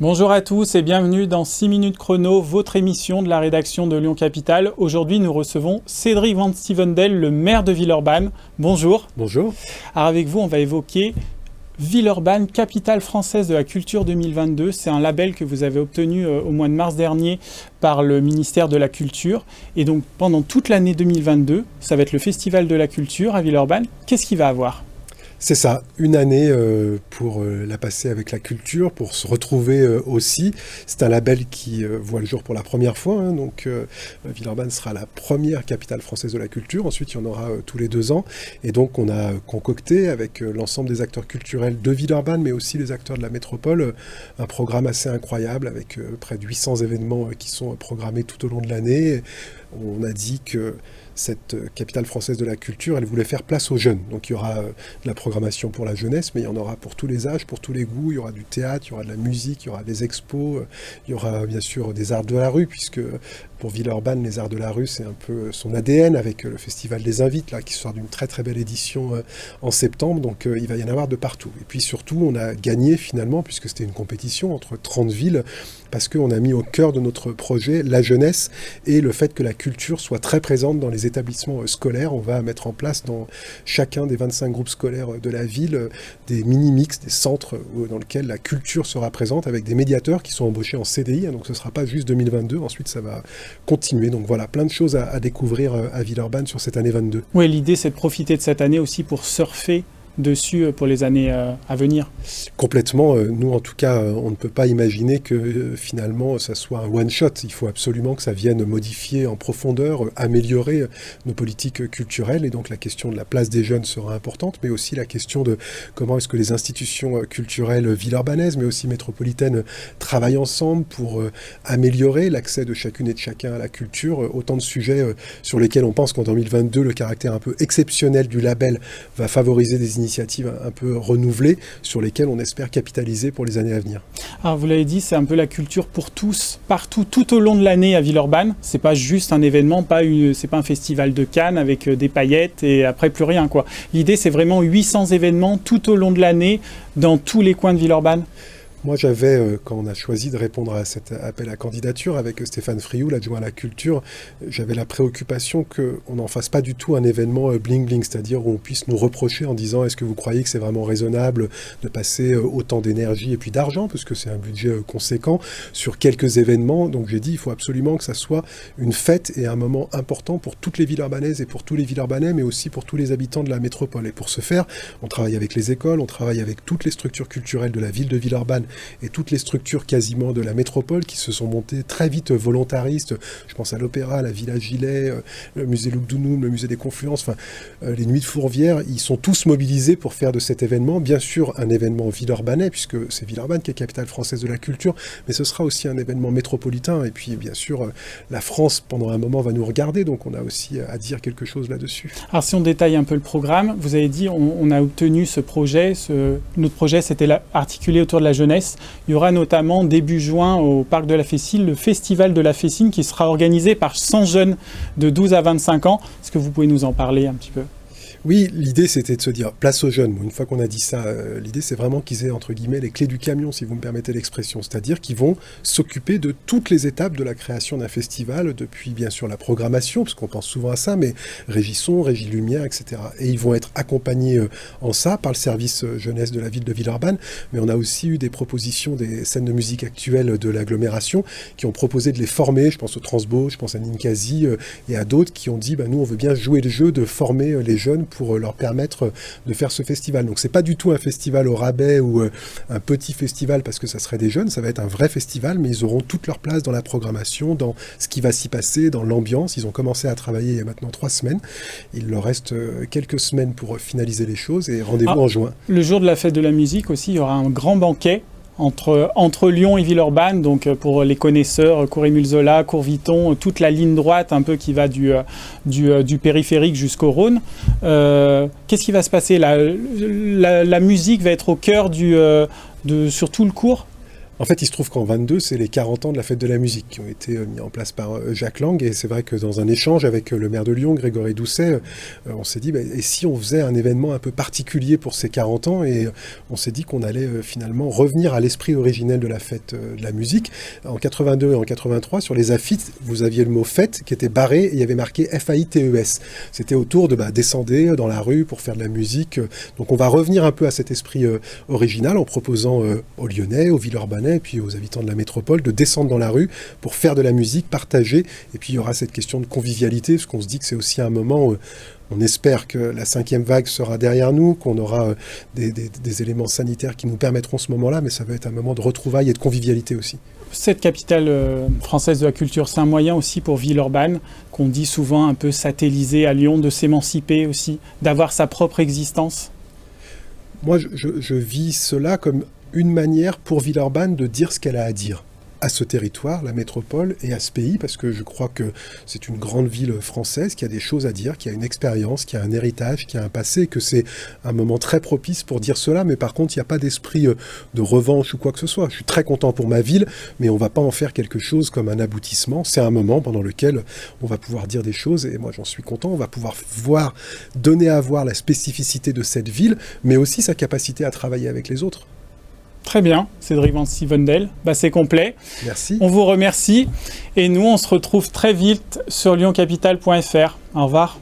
Bonjour à tous et bienvenue dans 6 minutes chrono, votre émission de la rédaction de Lyon Capitale. Aujourd'hui, nous recevons Cédric Van Stevendel, le maire de Villeurbanne. Bonjour. Bonjour. Alors avec vous, on va évoquer Villeurbanne, capitale française de la culture 2022. C'est un label que vous avez obtenu au mois de mars dernier par le ministère de la Culture. Et donc pendant toute l'année 2022, ça va être le Festival de la Culture à Villeurbanne. Qu'est-ce qu'il va avoir ? C'est ça, une année pour la passer avec la culture, pour se retrouver aussi. C'est un label qui voit le jour pour la première fois, donc Villeurbanne sera la première capitale française de la culture. Ensuite, il y en aura tous les 2 ans. Et donc, on a concocté avec l'ensemble des acteurs culturels de Villeurbanne, mais aussi les acteurs de la métropole, un programme assez incroyable avec près de 800 événements qui sont programmés tout au long de l'année. On a dit que cette capitale française de la culture, elle voulait faire place aux jeunes. Donc il y aura de la programmation pour la jeunesse, mais il y en aura pour tous les âges, pour tous les goûts. Il y aura du théâtre, il y aura de la musique, il y aura des expos, il y aura bien sûr des arts de la rue, puisque pour Villeurbanne, les arts de la rue, c'est un peu son ADN avec le Festival des Invites, là, qui sort d'une très très belle édition en septembre. Donc il va y en avoir de partout. Et puis surtout, on a gagné finalement, puisque c'était une compétition entre 30 villes, parce qu'on a mis au cœur de notre projet la jeunesse et le fait que la culture soit très présente dans les établissements scolaires. On va mettre en place dans chacun des 25 groupes scolaires de la ville des mini-mix, des centres dans lesquels la culture sera présente avec des médiateurs qui sont embauchés en CDI. Donc ce ne sera pas juste 2022, ensuite ça va continuer. Donc voilà, plein de choses à découvrir à Villeurbanne sur cette année 22. Oui, l'idée c'est de profiter de cette année aussi pour surfer dessus pour les années à venir. Complètement. Nous, en tout cas, on ne peut pas imaginer que finalement, ça soit un one-shot. Il faut absolument que ça vienne modifier en profondeur, améliorer nos politiques culturelles. Et donc, la question de la place des jeunes sera importante, mais aussi la question de comment est-ce que les institutions culturelles villeurbanaises, mais aussi métropolitaines, travaillent ensemble pour améliorer l'accès de chacune et de chacun à la culture. Autant de sujets sur lesquels on pense qu'en 2022, le caractère un peu exceptionnel du label va favoriser des initiatives un peu renouvelées sur lesquelles on espère capitaliser pour les années à venir. Alors vous l'avez dit, c'est un peu la culture pour tous, partout, tout au long de l'année à Villeurbanne. C'est pas juste un événement, c'est pas un festival de Cannes avec des paillettes et après plus rien, quoi. L'idée, c'est vraiment 800 événements tout au long de l'année dans tous les coins de Villeurbanne. Moi, j'avais, quand on a choisi de répondre à cet appel à candidature avec Stéphane Frioul, l'adjoint à la culture, j'avais la préoccupation qu'on n'en fasse pas du tout un événement bling-bling, c'est-à-dire où on puisse nous reprocher en disant est-ce que vous croyez que c'est vraiment raisonnable de passer autant d'énergie et puis d'argent, parce que c'est un budget conséquent, sur quelques événements. Donc j'ai dit il faut absolument que ça soit une fête et un moment important pour toutes les Villeurbanaises et pour tous les Villeurbanais, mais aussi pour tous les habitants de la métropole. Et pour ce faire, on travaille avec les écoles, on travaille avec toutes les structures culturelles de la ville de Villeurbanne, et toutes les structures quasiment de la métropole qui se sont montées très vite volontaristes. Je pense à l'Opéra, la Villa Gilet, le musée Lugdunum, le musée des Confluences, les Nuits de Fourvière, ils sont tous mobilisés pour faire de cet événement, bien sûr un événement villeurbanais, puisque c'est Villeurbanne qui est capitale française de la culture, mais ce sera aussi un événement métropolitain, et puis bien sûr la France pendant un moment va nous regarder, donc on a aussi à dire quelque chose là-dessus. Alors si on détaille un peu le programme, vous avez dit on a obtenu ce projet, notre projet c'était articulé autour de la jeunesse. Il y aura notamment début juin au Parc de la Fessine le Festival de la Fessine qui sera organisé par 100 jeunes de 12 à 25 ans. Est-ce que vous pouvez nous en parler un petit peu ? Oui, l'idée c'était de se dire place aux jeunes. Une fois qu'on a dit ça, l'idée c'est vraiment qu'ils aient entre guillemets les clés du camion, si vous me permettez l'expression, c'est-à-dire qu'ils vont s'occuper de toutes les étapes de la création d'un festival, depuis bien sûr la programmation, parce qu'on pense souvent à ça, mais régie son, régie lumière, etc. Et ils vont être accompagnés en ça par le service jeunesse de la ville de Villeurbanne, mais on a aussi eu des propositions des scènes de musique actuelles de l'agglomération qui ont proposé de les former, je pense au Transbo, je pense à Ninkasi et à d'autres qui ont dit nous on veut bien jouer le jeu de former les jeunes pour leur permettre de faire ce festival. Donc c'est pas du tout un festival au rabais ou un petit festival parce que ça serait des jeunes, ça va être un vrai festival, mais ils auront toute leur place dans la programmation, dans ce qui va s'y passer, dans l'ambiance. Ils ont commencé à travailler il y a maintenant 3 semaines. Il leur reste quelques semaines pour finaliser les choses et rendez-vous en juin. Le jour de la fête de la musique aussi, il y aura un grand banquet entre Lyon et Villeurbanne, donc pour les connaisseurs, Cour-Émile-Zola, Courviton, toute la ligne droite un peu qui va du périphérique jusqu'au Rhône. Qu'est-ce qui va se passer ? La musique va être au cœur sur tout le cours ? En fait, il se trouve qu'en 22, c'est les 40 ans de la fête de la musique qui ont été mis en place par Jacques Lang. Et c'est vrai que dans un échange avec le maire de Lyon, Grégory Doucet, on s'est dit, et si on faisait un événement un peu particulier pour ces 40 ans? Et on s'est dit qu'on allait finalement revenir à l'esprit originel de la fête de la musique. En 82 et en 83, sur les affiches, vous aviez le mot fête qui était barré et il y avait marqué FAITES. C'était autour de descendez dans la rue pour faire de la musique. Donc on va revenir un peu à cet esprit original en proposant aux Lyonnais, aux Villeurbanais et puis aux habitants de la métropole de descendre dans la rue pour faire de la musique, partager. Et puis il y aura cette question de convivialité, parce qu'on se dit que c'est aussi un moment où on espère que la 5e vague sera derrière nous, qu'on aura des éléments sanitaires qui nous permettront ce moment-là, mais ça va être un moment de retrouvailles et de convivialité aussi. Cette capitale française de la culture, c'est un moyen aussi pour Villeurbanne, qu'on dit souvent un peu satellisée à Lyon, de s'émanciper aussi, d'avoir sa propre existence. Moi, je vis cela comme une manière pour Villeurbanne de dire ce qu'elle a à dire à ce territoire, la métropole et à ce pays, parce que je crois que c'est une grande ville française qui a des choses à dire, qui a une expérience, qui a un héritage, qui a un passé, que c'est un moment très propice pour dire cela, mais par contre, il n'y a pas d'esprit de revanche ou quoi que ce soit. Je suis très content pour ma ville, mais on ne va pas en faire quelque chose comme un aboutissement. C'est un moment pendant lequel on va pouvoir dire des choses, et moi j'en suis content. On va pouvoir donner à voir la spécificité de cette ville, mais aussi sa capacité à travailler avec les autres. Très bien, Cédric Van-Sivendel, c'est complet. Merci. On vous remercie et nous on se retrouve très vite sur lyoncapital.fr. Au revoir.